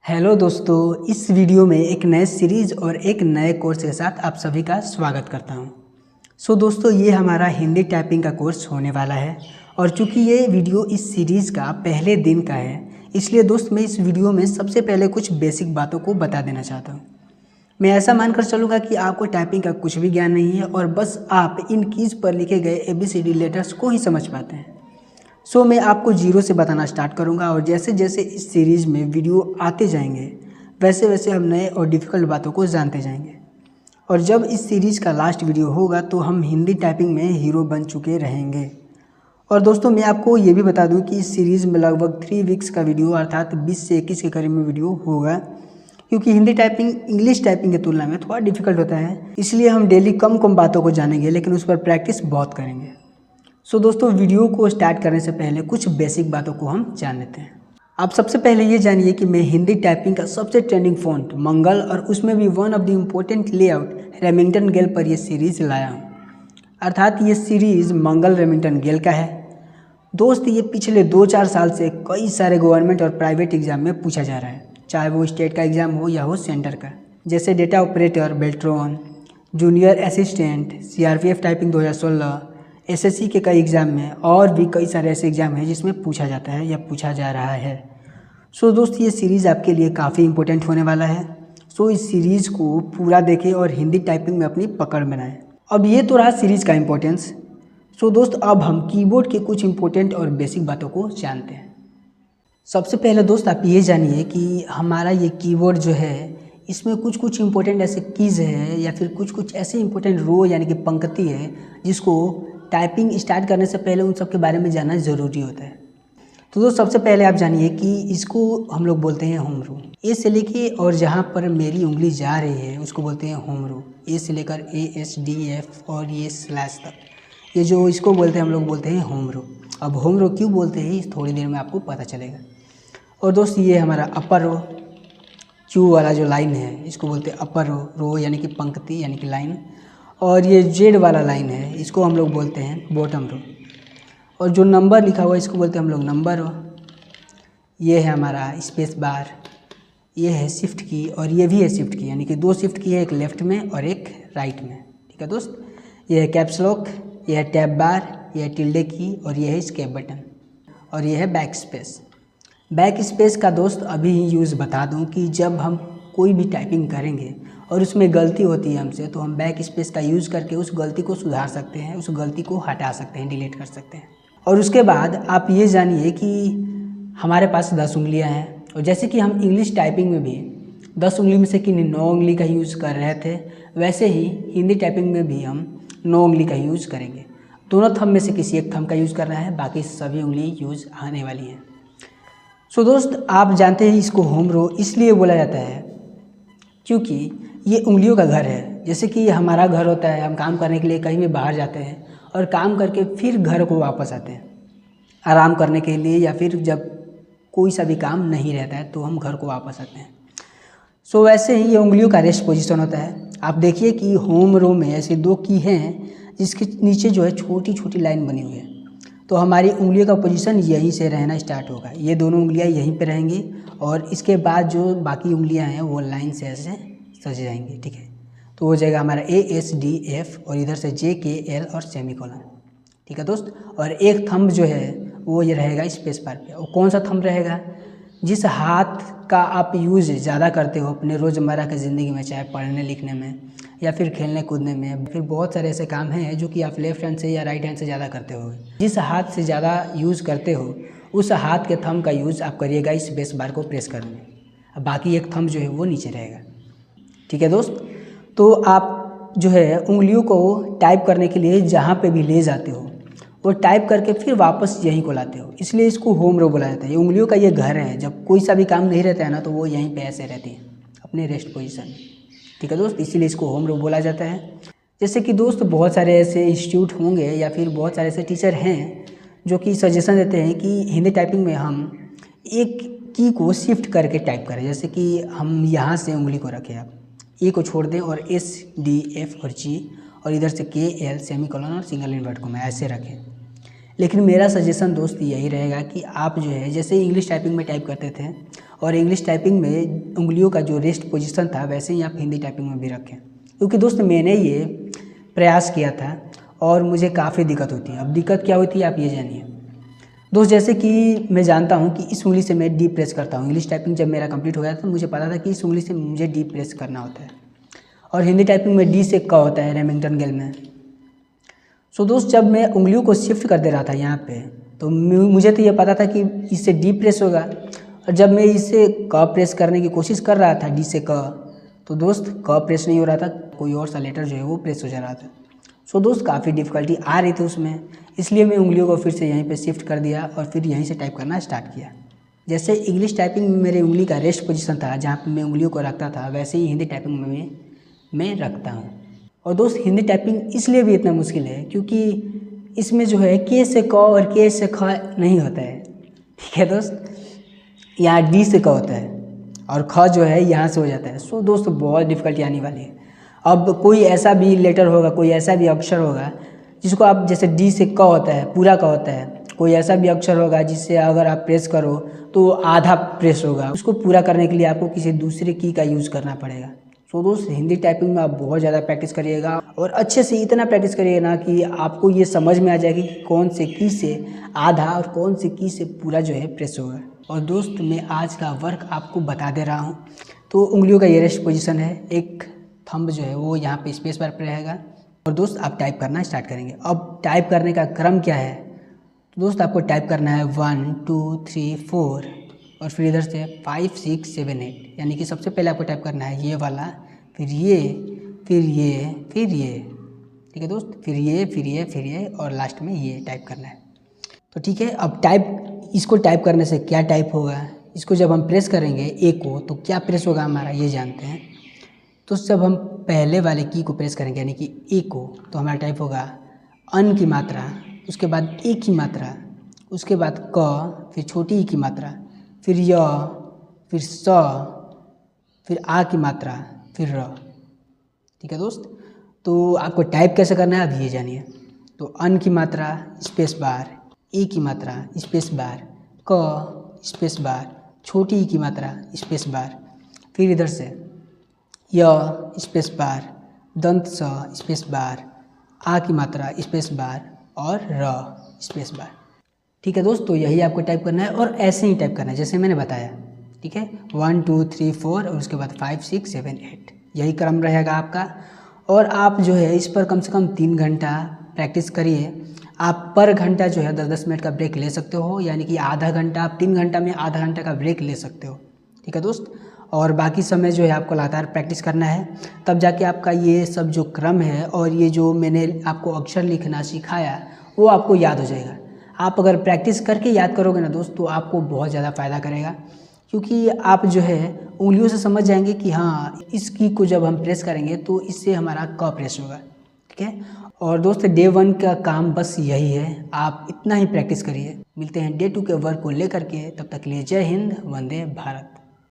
Hello दोस्तों, इस video में एक नए सीरीज़ और एक नए कोर्स के साथ आप सभी का स्वागत करता हूं। दोस्तों, ये हमारा हिंदी टाइपिंग का कोर्स होने वाला है और चूंकि ये वीडियो इस सीरीज़ का पहले दिन का है, इसलिए दोस्त मैं इस वीडियो में सबसे पहले कुछ बेसिक बातों को बता देना चाहता हूँ। मैं ऐसा मानकर चलूँगा कि आपको टाइपिंग का कुछ भी ज्ञान नहीं है और बस आप इन कीज़ पर लिखे गए ABCD लेटर्स को ही समझ पाते हैं। मैं आपको जीरो से बताना स्टार्ट करूंगा और जैसे जैसे इस सीरीज़ में वीडियो आते जाएंगे वैसे वैसे हम नए और डिफ़िकल्ट बातों को जानते जाएंगे। और जब इस सीरीज़ का लास्ट वीडियो होगा तो हम हिंदी टाइपिंग में हीरो बन चुके रहेंगे। और दोस्तों, मैं आपको ये भी बता दूं कि इस सीरीज़ में लगभग 3 वीक्स का वीडियो अर्थात 20 से 21 के करीब में वीडियो होगा, क्योंकि हिंदी टाइपिंग इंग्लिश टाइपिंग की तुलना में थोड़ा डिफ़िकल्ट होता है। इसलिए हम डेली कम कम बातों को जानेंगे, लेकिन उस पर प्रैक्टिस बहुत करेंगे। दोस्तों, वीडियो को स्टार्ट करने से पहले कुछ बेसिक बातों को हम जान लेते हैं। आप सबसे पहले ये जानिए कि मैं हिंदी टाइपिंग का सबसे ट्रेंडिंग फ़ॉन्ट मंगल और उसमें भी one of the important layout Remington गेल पर यह सीरीज़ लाया हूँ। अर्थात ये सीरीज़ मंगल रेमिंगटन गेल का है। दोस्त, ये पिछले 2-4 साल से कई सारे गवर्नमेंट और प्राइवेट एग्जाम में पूछा जा रहा है, चाहे वो स्टेट का एग्ज़ाम हो या हो सेंटर का। जैसे data operator Beltron, junior assistant, CRPF typing 2016, SSC के कई एग्ज़ाम में और भी कई सारे ऐसे एग्ज़ाम हैं जिसमें पूछा जाता है या पूछा जा रहा है। दोस्त, ये सीरीज़ आपके लिए काफ़ी इंपॉर्टेंट होने वाला है। इस सीरीज़ को पूरा देखें और हिंदी टाइपिंग में अपनी पकड़ बनाएं। अब ये तो रहा सीरीज़ का इम्पोर्टेंस। दोस्त, अब हम कीबोर्ड के कुछ इंपॉर्टेंट और बेसिक बातों को जानते हैं। सबसे पहले दोस्त, आप ये जानिए कि हमारा ये कीबोर्ड जो है, इसमें कुछ कुछ इंपॉर्टेंट ऐसे कीज़ है या फिर कुछ कुछ ऐसे इंपॉर्टेंट रो यानी कि पंक्ति है जिसको टाइपिंग स्टार्ट करने से पहले उन सब के बारे में जानना ज़रूरी होता है। दोस्त, सबसे पहले आप जानिए कि इसको हम लोग बोलते हैं होम रो। ए से लेके और जहाँ पर मेरी उंगली जा रही है उसको बोलते हैं होम रो। ए से लेकर ASDF और ये स्लैश तक, ये जो इसको बोलते हैं हम लोग बोलते हैं होम रो। अब होम रो क्यों बोलते हैं इस थोड़ी देर में आपको पता चलेगा। और दोस्त, ये हमारा अपर रो, Q वाला जो लाइन है इसको बोलते हैं अपर रो यानी कि पंक्ति यानी कि लाइन। और ये Z वाला लाइन है इसको हम लोग बोलते हैं बॉटम रो। और जो नंबर लिखा हुआ है इसको बोलते हैं हम लोग नंबर रो। ये है हमारा स्पेस बार, ये है शिफ्ट की और ये भी है शिफ्ट की, यानी कि 2 शिफ्ट की है, एक लेफ्ट में और एक राइट में। ठीक है दोस्त, ये है कैप्स लॉक, ये है टैब बार, ये है टिल्डे की और ये है स्केप बटन और ये है बैक स्पेस। बैक स्पेस का दोस्त अभी ही यूज़ बता दूं कि जब हम कोई भी टाइपिंग करेंगे और उसमें गलती होती है हमसे, तो हम बैक स्पेस का यूज़ करके उस गलती को सुधार सकते हैं, उस गलती को हटा सकते हैं, डिलीट कर सकते हैं। और उसके बाद आप ये जानिए कि हमारे पास 10 उंगलियां हैं और जैसे कि हम इंग्लिश टाइपिंग में भी 10 उंगली में से कि 9 उंगली का यूज़ कर रहे थे, वैसे ही हिंदी टाइपिंग में भी हम 9 उंगली का यूज़ करेंगे। दोनों थंब में से किसी एक थंब का यूज़ करना है, बाकी सभी उंगली यूज़ आने वाली हैं। दोस्त, आप जानते हैं इसको होम रो इसलिए बोला जाता है क्योंकि ये उंगलियों का घर है। जैसे कि हमारा घर होता है, हम काम करने के लिए कहीं भी बाहर जाते हैं और काम करके फिर घर को वापस आते हैं आराम करने के लिए, या फिर जब कोई सा भी काम नहीं रहता है तो हम घर को वापस आते हैं। वैसे ही ये उंगलियों का रेस्ट पोजीशन होता है। आप देखिए कि होम रो में ऐसे 2 की हैं जिसके नीचे जो है छोटी छोटी लाइन बनी हुई है, तो हमारी उंगलियों का पोजीशन यहीं से रहना स्टार्ट होगा। ये दोनों उंगलियां यहीं पे रहेंगी और इसके बाद जो बाकी उंगलियां हैं वो लाइन से ऐसे सज जाएंगी। ठीक है, तो हो जाएगा हमारा ASDF और इधर से JKL और सेमीकोलन। ठीक है दोस्त, और एक थंब जो है वो ये रहेगा स्पेस बार पे। और कौन सा थंब रहेगा? जिस हाथ का आप यूज़ ज़्यादा करते हो अपने रोज़मर्रा की ज़िंदगी में, चाहे पढ़ने लिखने में या फिर खेलने कूदने में, फिर बहुत सारे ऐसे काम हैं जो कि आप लेफ्ट हैंड से या राइट हैंड से ज़्यादा करते हो। जिस हाथ से ज़्यादा यूज़ करते हो उस हाथ के थंब का यूज़ आप करिएगा इस स्पेस बार को प्रेस करने में। अब बाकी एक थंब जो है वो नीचे रहेगा। ठीक है दोस्त, तो आप जो है उंगलियों को टाइप करने के लिए जहाँ पे भी ले जाते हो वो टाइप करके फिर वापस यहीं को लाते हो, इसलिए इसको होम रो बोला जाता है। ये उंगलियों का ये घर है। जब कोई सा भी काम नहीं रहता है ना, तो वो यहीं पे ऐसे रहती हैं अपने रेस्ट पोजीशन में। ठीक है दोस्त, इसीलिए इसको होम रो बोला जाता है। जैसे कि दोस्त, बहुत सारे ऐसे इंस्टीट्यूट होंगे या फिर बहुत सारे ऐसे टीचर हैं जो कि सजेशन देते हैं कि हिंदी टाइपिंग में हम एक की को शिफ्ट करके टाइप करें। जैसे कि हम यहाँ से उंगली को रखें, आप ए को छोड़ दें और SDF और G और इधर से KL सेमीकोलन और सिंगल इन्वर्ट को मैं ऐसे रखें। लेकिन मेरा सजेशन दोस्त यही रहेगा कि आप जो है जैसे इंग्लिश टाइपिंग में टाइप करते थे और इंग्लिश टाइपिंग में उंगलियों का जो रेस्ट पोजीशन था वैसे ही आप हिंदी टाइपिंग में भी रखें, क्योंकि दोस्त मैंने ये प्रयास किया था और मुझे काफ़ी दिक्कत होती है। अब दिक्कत क्या होती है आप ये जानिए दोस्त। जैसे कि मैं जानता हूँ कि इस उंगली से मैं डी प्रेस करता हूँ। इंग्लिश टाइपिंग जब मेरा कंप्लीट हो गया तो मुझे पता था कि इस उंगली से मुझे डी प्रेस करना होता है, और हिंदी टाइपिंग में डी से क होता है रेमिंगटन गेल में। सो दोस्त जब मैं उंगलियों को शिफ्ट कर दे रहा था यहाँ पे, तो मुझे तो ये पता था कि इससे डी प्रेस होगा, और जब मैं इसे क प्रेस करने की कोशिश कर रहा था डी से क, तो दोस्त क प्रेस नहीं हो रहा था, कोई और सा लेटर जो है वो प्रेस हो जा रहा था। सो दोस्त काफ़ी डिफ़िकल्टी आ रही थी उसमें, इसलिए मैं उंगलियों को फिर से यहीं पे शिफ्ट कर दिया और फिर यहीं से टाइप करना स्टार्ट किया। जैसे इंग्लिश टाइपिंग में मेरे उंगली का रेस्ट पोजीशन था जहाँ पे मैं उंगलियों को रखता था, वैसे ही हिंदी टाइपिंग में मैं रखता हूँ। और दोस्त हिंदी टाइपिंग इसलिए भी इतना मुश्किल है क्योंकि इसमें जो है के से क और के से ख नहीं होता है, ठीक है दोस्त। यहाँ डी से क होता है और ख जो है यहाँ से हो जाता है। सो दोस्त बहुत डिफ़िकल्टी आने वाली है। अब कोई ऐसा भी लेटर होगा, कोई ऐसा भी अक्षर होगा जिसको आप, जैसे डी से क होता है पूरा क होता है, कोई ऐसा भी अक्षर होगा जिससे अगर आप प्रेस करो तो आधा प्रेस होगा, उसको पूरा करने के लिए आपको किसी दूसरे की का यूज़ करना पड़ेगा। सो दोस्त हिंदी टाइपिंग में आप बहुत ज़्यादा प्रैक्टिस करिएगा और अच्छे से इतना प्रैक्टिस करिएगा ना कि आपको ये समझ में आ जाएगी कि कौन से की से आधा और कौन से की से पूरा जो है प्रेस होगा। और दोस्त मैं आज का वर्क आपको बता दे रहा हूँ। तो उंगलियों का ये रेस्ट पोजीशन है, एक थंब जो है वो यहाँ पे स्पेस बार पर रहेगा और दोस्त आप टाइप करना स्टार्ट करेंगे। अब टाइप करने का क्रम क्या है, तो दोस्त आपको टाइप करना है 1 2 3 4 और फिर इधर से 5 6 7 8, यानी कि सबसे पहले आपको टाइप करना है ये वाला, फिर ये, फिर ये, फिर ये, ठीक है दोस्त, फिर ये, फिर ये, फिर ये और लास्ट में ये टाइप करना है। तो ठीक है, अब इसको टाइप करने से क्या टाइप होगा, इसको जब हम प्रेस करेंगे ए को तो क्या प्रेस होगा हमारा ये जानते हैं। तो जब हम पहले वाले की को प्रेस करेंगे यानी कि ए को, तो हमारा टाइप होगा अन की मात्रा, उसके बाद ए की मात्रा, उसके बाद क, फिर छोटी ई की मात्रा, फिर य, फिर स, फिर आ की मात्रा, फिर र, ठीक है दोस्त। तो आपको टाइप कैसे करना है अब ये जानिए। तो अन की मात्रा स्पेस बार, ए की मात्रा स्पेस बार, क स्पेस बार, छोटी ई की मात्रा स्पेस बार, फिर इधर से य स्पेस बार, दंत स स्पेस बार, आ की मात्रा स्पेस बार और र स्पेस बार, ठीक है दोस्त। तो यही आपको टाइप करना है और ऐसे ही टाइप करना है जैसे मैंने बताया, ठीक है। 1 2 3 4 और उसके बाद 5 6 7 8, यही क्रम रहेगा आपका। और आप जो है इस पर कम से कम 3 घंटा प्रैक्टिस करिए। आप पर घंटा जो है 10-10 मिनट का ब्रेक ले सकते हो, यानी कि आधा घंटा, आप 3 घंटा में आधा घंटा का ब्रेक ले सकते हो, ठीक है दोस्त। और बाकी समय जो है आपको लगातार प्रैक्टिस करना है, तब जाके आपका ये सब जो क्रम है और ये जो मैंने आपको अक्षर लिखना सिखाया वो आपको याद हो जाएगा। आप अगर प्रैक्टिस करके याद करोगे ना दोस्त तो आपको बहुत ज़्यादा फ़ायदा करेगा, क्योंकि आप जो है उंगलियों से समझ जाएंगे कि हाँ इस की को जब हम प्रेस करेंगे तो इससे हमारा क प्रेस होगा, ठीक है। और दोस्त डे 1 का काम बस यही है, आप इतना ही प्रैक्टिस करिए। मिलते हैं डे 2 के वर्क को लेकर के, तब तक के लिए जय हिंद, वंदे भारत।